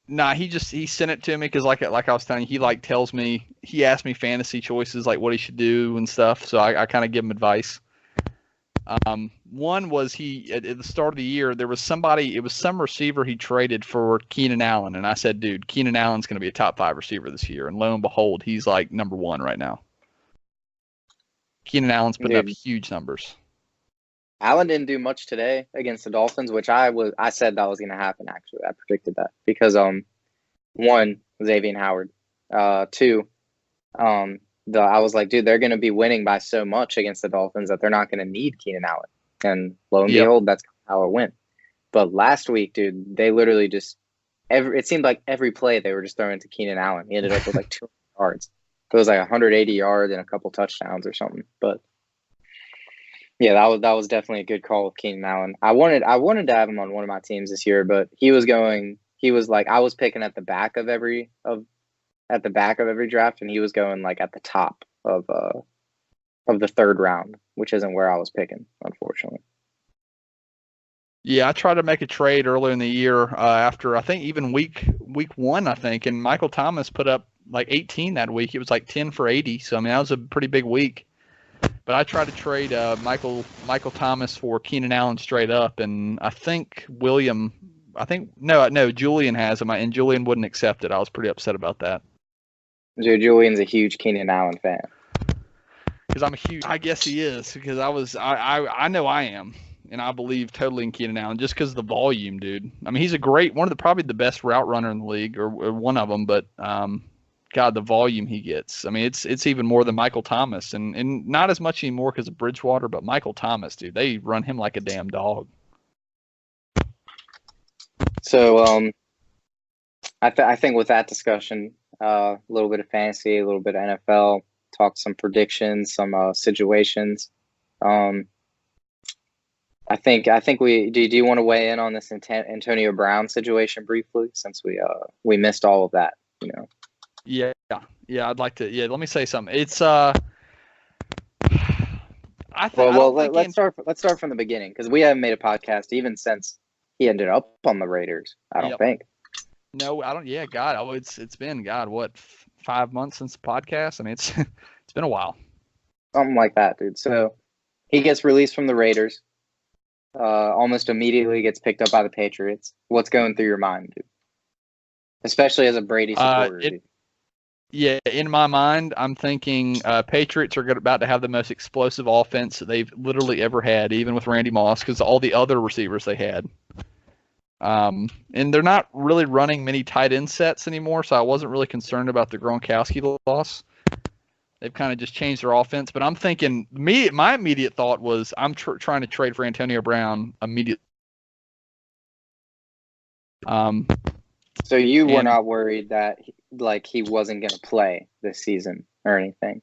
Nah, he sent it to me because like I was telling you, he tells me, he asked me fantasy choices like what he should do and stuff. So I kind of give him advice. One was at the start of the year, there was some receiver he traded for Keenan Allen. And I said, dude, Keenan Allen's going to be a top 5 receiver this year. And lo and behold, he's like number 1 right now. Keenan Allen's putting up huge numbers. Allen didn't do much today against the Dolphins, which I said that was going to happen. Actually, I predicted that because 1, Xavier Howard, 2, I was like, dude, they're going to be winning by so much against the Dolphins that they're not going to need Keenan Allen, and lo and behold, that's how it went. But last week, dude, they literally just it seemed like every play they were just throwing to Keenan Allen. He ended up with like 200 yards. It was like 180 yards and a couple touchdowns or something, but. Yeah, that was definitely a good call with Keenan Allen. I wanted to have him on one of my teams this year, but he was like I was picking at the back of every draft, and he was going like at the top of the 3rd round, which isn't where I was picking, unfortunately. Yeah, I tried to make a trade earlier in the year after I think even week 1, I think, and Michael Thomas put up like 18 that week. It was like 10 for 80, so I mean that was a pretty big week. But I tried to trade Michael Thomas for Keenan Allen straight up, and I think Julian has him, and Julian wouldn't accept it. I was pretty upset about that. Dude, Julian's a huge Keenan Allen fan. Because I guess he is, because I know I am, and I believe totally in Keenan Allen just because of the volume, dude. I mean, he's probably the best route runner in the league, or one of them, but God, the volume he gets. I mean, it's even more than Michael Thomas, and not as much anymore because of Bridgewater, but Michael Thomas, dude, they run him like a damn dog. So, I think with that discussion, a little bit of fantasy, a little bit of NFL, talk some predictions, some situations. I think we do. Do you want to weigh in on this Antonio Brown situation briefly, since we missed all of that? Yeah, I'd like to. Yeah, let me say something. It's let's start from the beginning, because we haven't made a podcast even since he ended up on the Raiders. I don't think. No, I don't. Yeah, God, it's been what 5 months since the podcast. I mean, it's been a while. Something like that, dude. So he gets released from the Raiders. Almost immediately gets picked up by the Patriots. What's going through your mind, dude? Especially as a Brady supporter. Yeah, in my mind, I'm thinking Patriots are about to have the most explosive offense that they've literally ever had, even with Randy Moss, because all the other receivers they had. And they're not really running many tight end sets anymore, so I wasn't really concerned about the Gronkowski loss. They've kind of just changed their offense. But I'm thinking, my immediate thought was I'm trying to trade for Antonio Brown immediately. So you were not worried that he wasn't going to play this season or anything?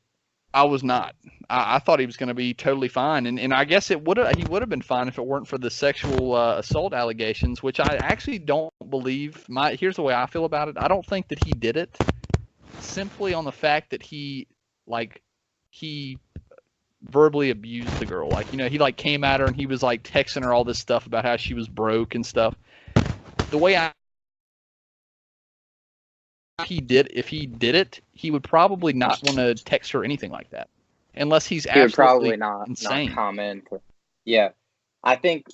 I was not. I thought he was going to be totally fine, and I guess he would have been fine if it weren't for the sexual assault allegations, which I actually don't believe. Here's the way I feel about it. I don't think that he did it simply on the fact that he verbally abused the girl. He came at her and he was texting her all this stuff about how she was broke and stuff. The way if he did it, he would probably not want to text her anything like that, unless he's absolutely probably not insane. Not comment. Yeah, I think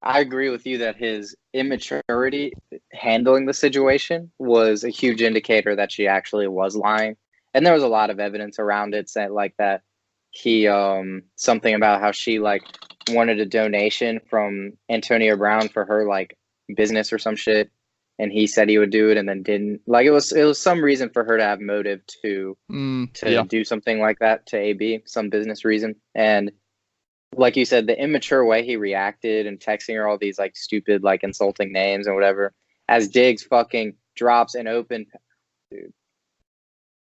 I agree with you that his immaturity handling the situation was a huge indicator that she actually was lying. And there was a lot of evidence around it saying that he something about how she wanted a donation from Antonio Brown for her business or some shit, and he said he would do it and then didn't. It was some reason for her to have motive to do something like that to AB, some business reason. And like you said, the immature way he reacted and texting her all these stupid insulting names and whatever, as Diggs fucking drops an open, dude.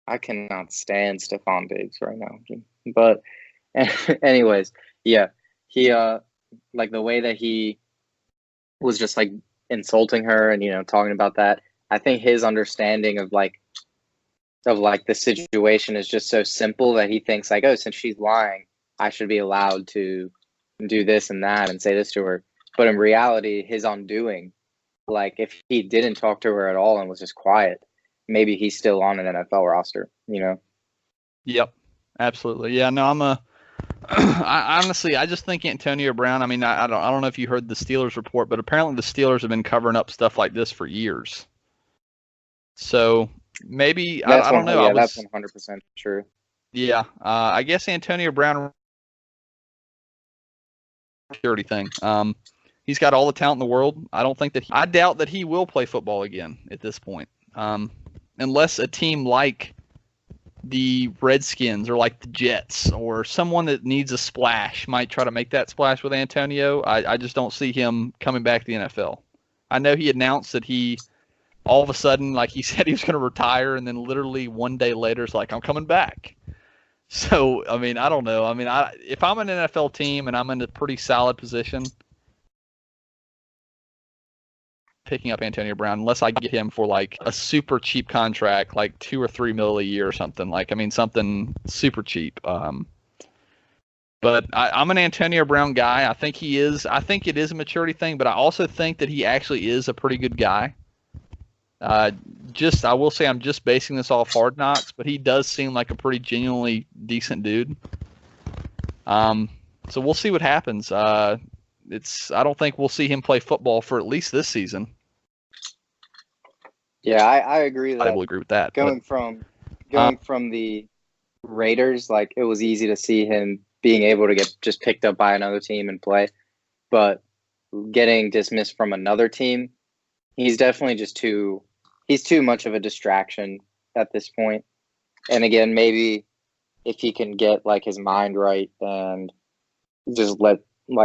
I cannot stand Stephon Diggs right now. But anyways, yeah. He the way that he was just insulting her and talking about that, I think his understanding of the situation is just so simple that he thinks oh, since she's lying, I should be allowed to do this and that and say this to her. But in reality, his undoing, if he didn't talk to her at all and was just quiet, maybe he's still on an NFL roster, Yep, absolutely. Yeah, no, I honestly, I just think Antonio Brown. I mean, I don't know if you heard the Steelers report, but apparently the Steelers have been covering up stuff like this for years. So maybe I don't know. Yeah, that's 100% true. Yeah, I guess Antonio Brown security thing. He's got all the talent in the world. I doubt that he will play football again at this point. Unless a team like the Redskins or the Jets or someone that needs a splash might try to make that splash with Antonio. I just don't see him coming back to the NFL. I know he announced that he all of a sudden, he said he was going to retire, and then literally one day later it's I'm coming back. So, I mean, I don't know. I mean, if I'm an NFL team and I'm in a pretty solid position, picking up Antonio Brown, unless I get him for a super cheap contract, $2 or $3 million a year or something. Something super cheap. But I'm an Antonio Brown guy. I think he is. I think it is a maturity thing, but I also think that he actually is a pretty good guy. I will say I'm just basing this off Hard Knocks, but he does seem like a pretty genuinely decent dude. So we'll see what happens. I don't think we'll see him play football for at least this season. Yeah, I agree. I will agree with that. Going from the Raiders, it was easy to see him being able to get just picked up by another team and play, but getting dismissed from another team, he's definitely he's too much of a distraction at this point. And again, maybe if he can get his mind right and just let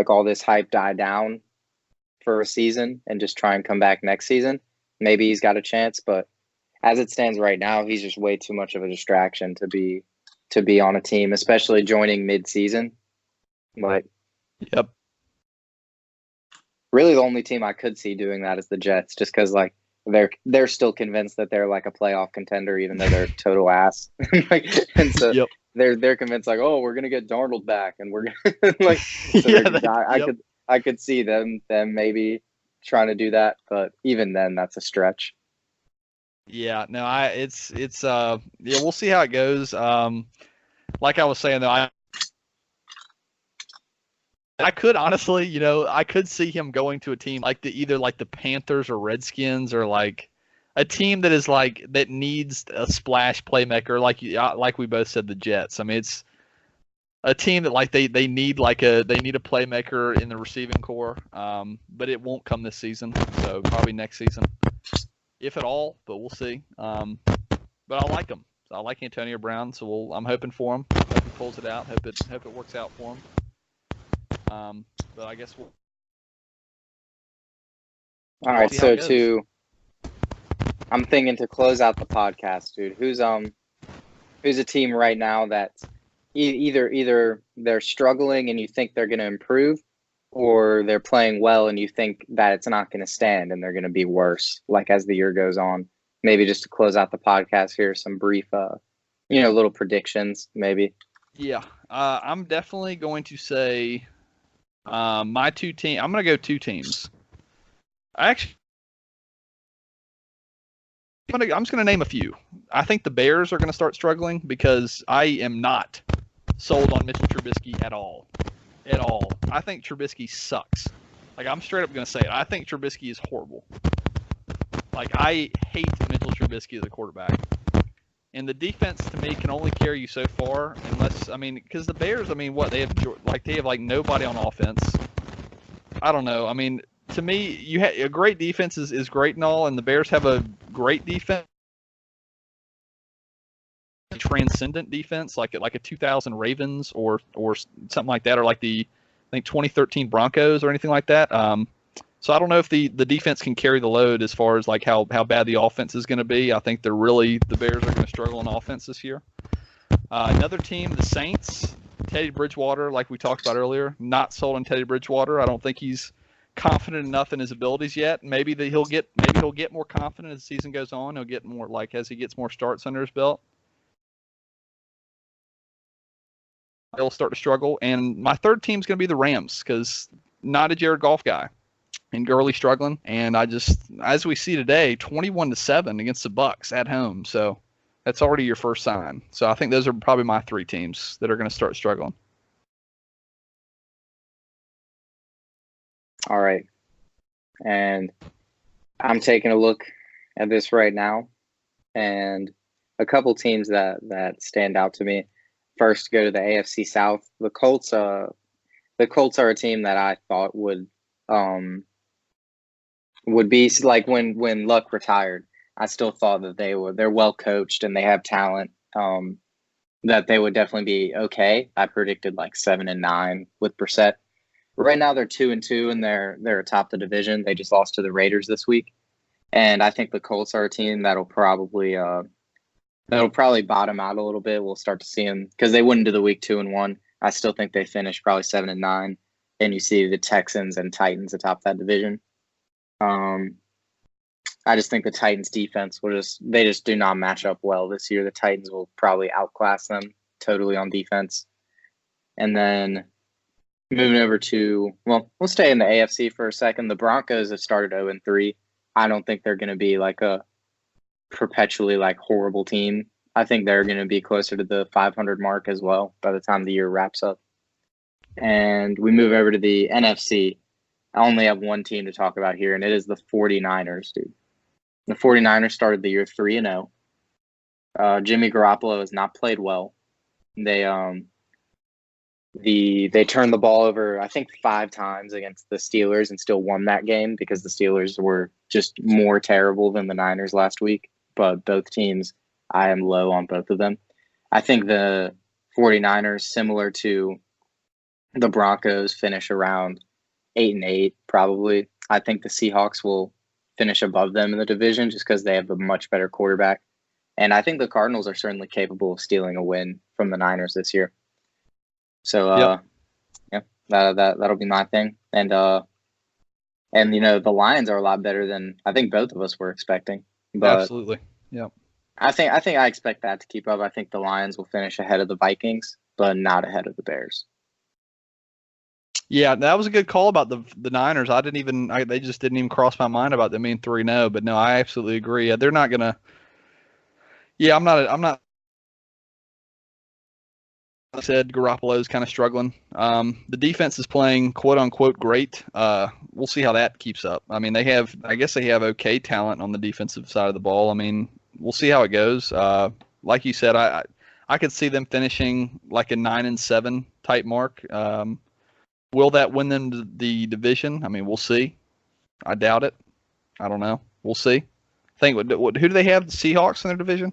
all this hype die down for a season and just try and come back next season, maybe he's got a chance. But as it stands right now, he's just way too much of a distraction to be on a team, especially joining mid-season. Like, Yep. really, the only team I could see doing that is the Jets, just because like they're still convinced that they're like a playoff contender, even though they're total ass. Like, and so Yep. they're convinced like, oh, we're gonna get Darnold back, and we're gonna like. So Yeah, I could see them maybe trying to do that, but even then, that's a stretch. Yeah, no, yeah, we'll see how it goes. Like I was saying though, I could honestly, I could see him going to a team like either like the Panthers or Redskins, or like a team that is like that needs a splash playmaker, like we both said, the Jets. I mean, it's a team that like they need they need a playmaker in the receiving core. But it won't come this season, so probably next season, if at all. But we'll see. But I like him. I like Antonio Brown, so I'm hoping for him. Hope he pulls it out. Hope it works out for him. But I guess we'll. All right, so I'm thinking to close out the podcast, dude. Who's a team right now that either they're struggling and you think they're going to improve, or they're playing well and you think that it's not going to stand and they're going to be worse, like as the year goes on. Maybe just to close out the podcast here, some brief, little predictions, maybe. Yeah, I'm definitely going to say my two teams. I'm going to go two teams. I'm just going to name a few. I think the Bears are going to start struggling because I am not sold on Mitchell Trubisky at all. At all. I think Trubisky sucks. Like, I'm straight up going to say it. I think Trubisky is horrible. Like, I hate Mitchell Trubisky as a quarterback. And the defense, to me, can only carry you so far because the Bears, they have like nobody on offense. I don't know. I mean, to me, a great defense is great and all, and the Bears have a great defense, transcendent defense, like a 2000 Ravens or something like that, or like I think 2013 Broncos or anything like that. So I don't know if the defense can carry the load as far as like how bad the offense is going to be. I think the Bears are going to struggle on offense this year. Another team, the Saints, Teddy Bridgewater, like we talked about earlier, not sold on Teddy Bridgewater. I don't think he's confident enough in his abilities yet. Maybe he'll get more confident as the season goes on. He'll get more as he gets more starts under his belt. They'll start to struggle. And my third team is going to be the Rams because not a Jared Goff guy. And Gurley struggling, and as we see today, 21-7 against the Bucs at home. So that's already your first sign. So I think those are probably my three teams that are going to start struggling. All right, and I'm taking a look at this right now, and a couple teams that stand out to me. First, go to the AFC South. The Colts. The Colts are a team that I thought would be like when Luck retired. I still thought that they're well coached and they have talent. That they would definitely be okay. I predicted like 7-9 with Brissett. Right now they're 2-2 and they're atop the division. They just lost to the Raiders this week, and I think the Colts are a team that'll probably bottom out a little bit. We'll start to see them because they wouldn't do the week 2-1. I still think they finish probably 7-9, and you see the Texans and Titans atop that division. I just think the Titans defense they just do not match up well this year. The Titans will probably outclass them totally on defense. And then moving over we'll stay in the AFC for a second. The Broncos have started 0-3. I don't think they're going to be like a perpetually like horrible team. I think they're going to be closer to the 500 mark as well by the time the year wraps up. And we move over to the NFC. I only have one team to talk about here, and it is the 49ers, dude. The 49ers started the year 3-0. Jimmy Garoppolo has not played well. They turned the ball over, I think, 5 times against the Steelers and still won that game because the Steelers were just more terrible than the Niners last week. But both teams, I am low on both of them. I think the 49ers, similar to the Broncos, finish around 8-8 probably. I think the Seahawks will finish above them in the division just because they have a much better quarterback. And I think the Cardinals are certainly capable of stealing a win from the Niners this year. So, yeah, that'll be my thing. And the Lions are a lot better than I think both of us were expecting. But absolutely. Yep. I expect that to keep up. I think the Lions will finish ahead of the Vikings, but not ahead of the Bears. Yeah, that was a good call about the Niners. They just didn't even cross my mind about them being 3-0. But no, I absolutely agree. They're not gonna. Yeah, I'm not. I said Garoppolo's kind of struggling. The defense is playing quote unquote great. We'll see how that keeps up. I mean, I guess they have okay talent on the defensive side of the ball. I mean, we'll see how it goes. Like you said, I could see them finishing like a 9-7 type mark. Will that win them the division? I mean, we'll see. I doubt it. I don't know. We'll see. Who do they have? The Seahawks in their division?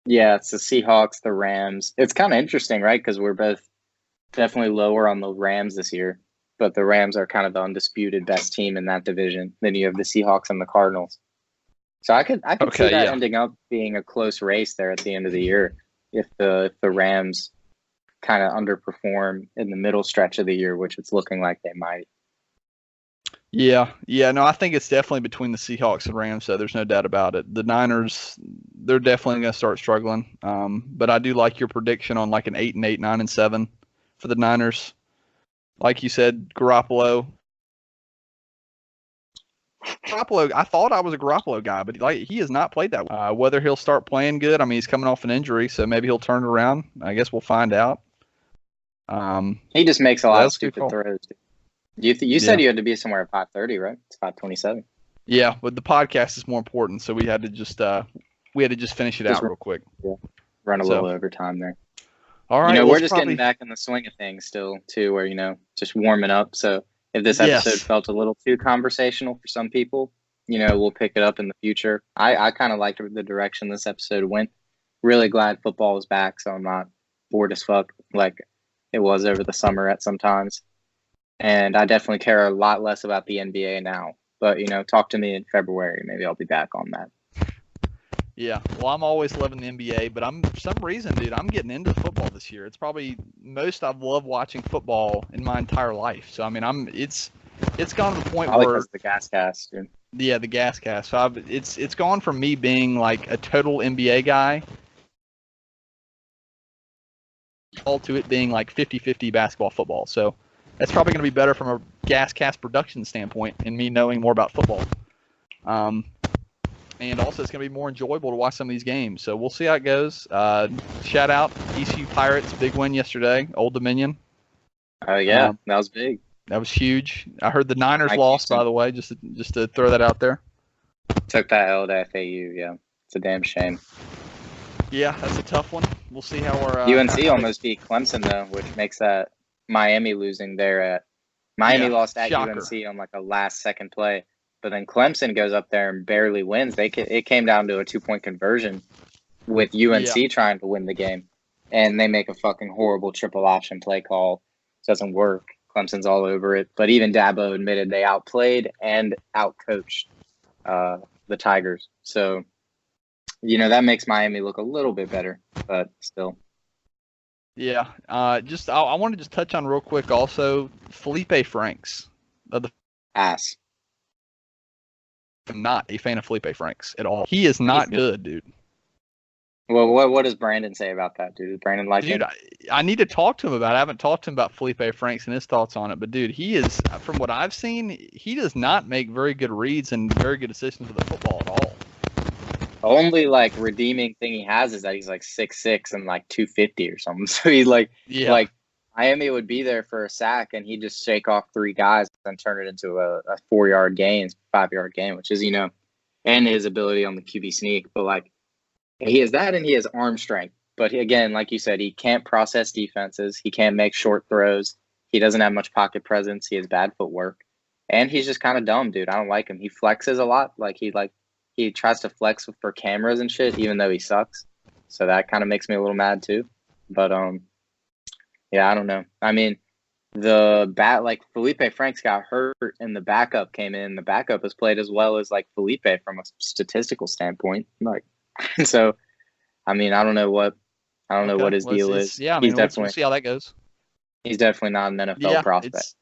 Yeah, it's the Seahawks, the Rams. It's kind of interesting, right? Because we're both definitely lower on the Rams this year, but the Rams are kind of the undisputed best team in that division. Then you have the Seahawks and the Cardinals. So I could see that ending up being a close race there at the end of the year if the Rams kind of underperform in the middle stretch of the year, which it's looking like they might. Yeah, no, I think it's definitely between the Seahawks and Rams, so there's no doubt about it. The Niners, they're definitely going to start struggling, but I do like your prediction on like an 8-8, 9-7 for the Niners. Like you said, Garoppolo, I thought I was a Garoppolo guy, but he has not played that well. Whether he'll start playing good, I mean, he's coming off an injury, so maybe he'll turn it around. I guess we'll find out. He just makes a lot of stupid throws. You said you had to be somewhere at 5:30, right? It's 5:27. Yeah, but the podcast is more important, so we had to just finish it out real quick. Yeah, run a little overtime there. All right, we're just getting back in the swing of things still too, where just warming up. So if this episode felt a little too conversational for some people, we'll pick it up in the future. I kind of liked the direction this episode went. Really glad football is back, so I'm not bored as fuck like it was over the summer at some times. And I definitely care a lot less about the NBA now. But, talk to me in February. Maybe I'll be back on that. Yeah, well, I'm always loving the NBA, but for some reason, dude, I'm getting into football this year. It's probably most I've loved watching football in my entire life. So, I mean, it's gone to the point where because of the GasCast, dude. Yeah, the GasCast. So it's gone from me being like a total NBA guy all to it being like 50-50 basketball, football. So that's probably going to be better from a GasCast production standpoint and me knowing more about football. And also it's going to be more enjoyable to watch some of these games. So we'll see how it goes. Shout out ECU Pirates, big win yesterday, Old Dominion. Oh yeah, that was big. That was huge. I heard the Niners lost, by the way, just to throw that out there. Took that L to FAU, yeah. It's a damn shame. Yeah, that's a tough one. We'll see how our UNC almost beat Clemson though, which makes that Miami losing there at Miami lost at shocker. UNC on like a last second play, but then Clemson goes up there and barely wins. It came down to a 2-point conversion with UNC trying to win the game, and they make a fucking horrible triple option play call. It doesn't work. Clemson's all over it, but even Dabo admitted they outplayed and outcoached the Tigers. So, that makes Miami look a little bit better, but still. Yeah. I want to just touch on real quick also Felipe Franks. Ass. I'm not a fan of Felipe Franks at all. He is not good, dude. Well, what does Brandon say about that, dude? Does Brandon like him? I need to talk to him about it. I haven't talked to him about Felipe Franks and his thoughts on it. But, dude, he is, from what I've seen, he does not make very good reads and very good decisions with the football at all. The only, redeeming thing he has is that he's, 6'6" and, 250 or something. So he's, Miami would be there for a sack, and he'd just shake off 3 guys and turn it into a 4-yard gain, 5-yard gain, which is, and his ability on the QB sneak. But, he has that and he has arm strength. But again, like you said, he can't process defenses. He can't make short throws. He doesn't have much pocket presence. He has bad footwork. And he's just kind of dumb, dude. I don't like him. He flexes a lot. He tries to flex for cameras and shit, even though he sucks. So that kind of makes me a little mad too. But, yeah, I don't know. I mean, like Felipe Franks got hurt and the backup came in. The backup has played as well as like Felipe from a statistical standpoint. Like, so I mean, I don't know what his deal is. Yeah, I He's mean, we'll definitely see how that goes. he's definitely not an NFL Yeah, prospect.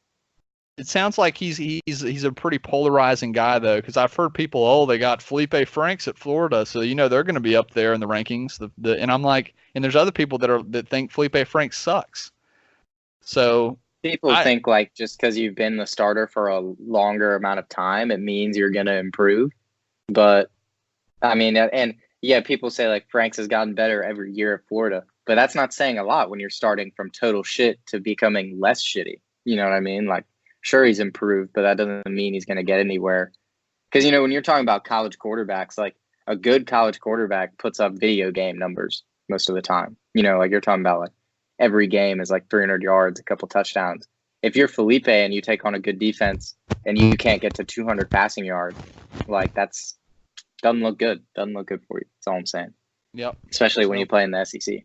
it sounds like he's a pretty polarizing guy though, because I've heard people, oh, they got Felipe Franks at Florida, so they're going to be up there in the rankings. And I'm like, and there's other people that think Felipe Franks sucks. So People think like just because you've been the starter for a longer amount of time, it means you're going to improve. But I mean, and yeah, people say like Franks has gotten better every year at Florida, but that's not saying a lot when you're starting from total shit to becoming less shitty. You know what I mean? Like, sure, he's improved, but that doesn't mean he's going to get anywhere. Because, when you're talking about college quarterbacks, like a good college quarterback puts up video game numbers most of the time. Like you're talking about like every game is like 300 yards, a couple touchdowns. If you're Felipe and you take on a good defense and you can't get to 200 passing yards, like that's doesn't look good. Doesn't look good for you. That's all I'm saying. Yep. Especially when you play in the SEC.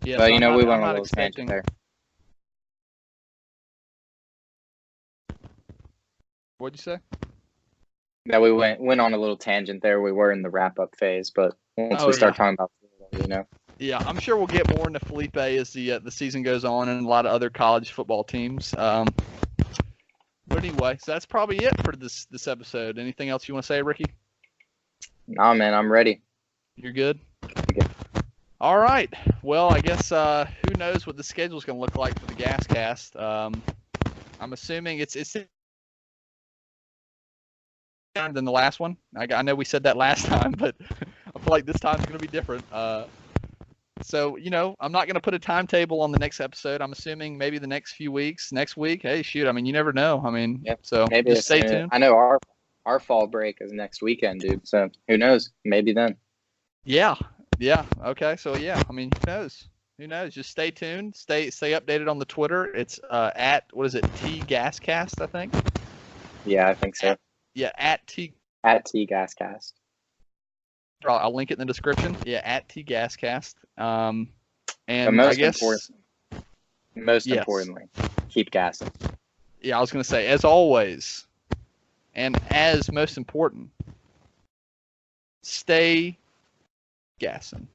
Yeah. But, so we went on a little tangent there. What'd you say? That we went on a little tangent there. We were in the wrap-up phase, but once we start talking about Florida, Yeah, I'm sure we'll get more into Felipe as the season goes on and a lot of other college football teams. But anyway, so that's probably it for this episode. Anything else you want to say, Ricky? Nah, man, I'm ready. You're good? Okay. All right. Well, I guess who knows what the schedule's going to look like for the GasCast. I'm assuming it's than the last one. I know we said that last time, but I feel like this time's going to be different. So, I'm not going to put a timetable on the next episode. I'm assuming maybe the next few weeks. Next week, hey, shoot, I mean, you never know. I mean, so maybe just stay tuned. I know our fall break is next weekend, dude. So who knows? Maybe then. Yeah. Okay. So yeah, I mean, who knows? Who knows? Just stay tuned. Stay updated on the Twitter. It's at what is it? GasCast, I think. Yeah, I think so. At GasCast. I'll link it in the description. Yeah, at GasCast. And most I guess importantly, keep gassing. Yeah, I was gonna say, as always, and as most important, stay gassing.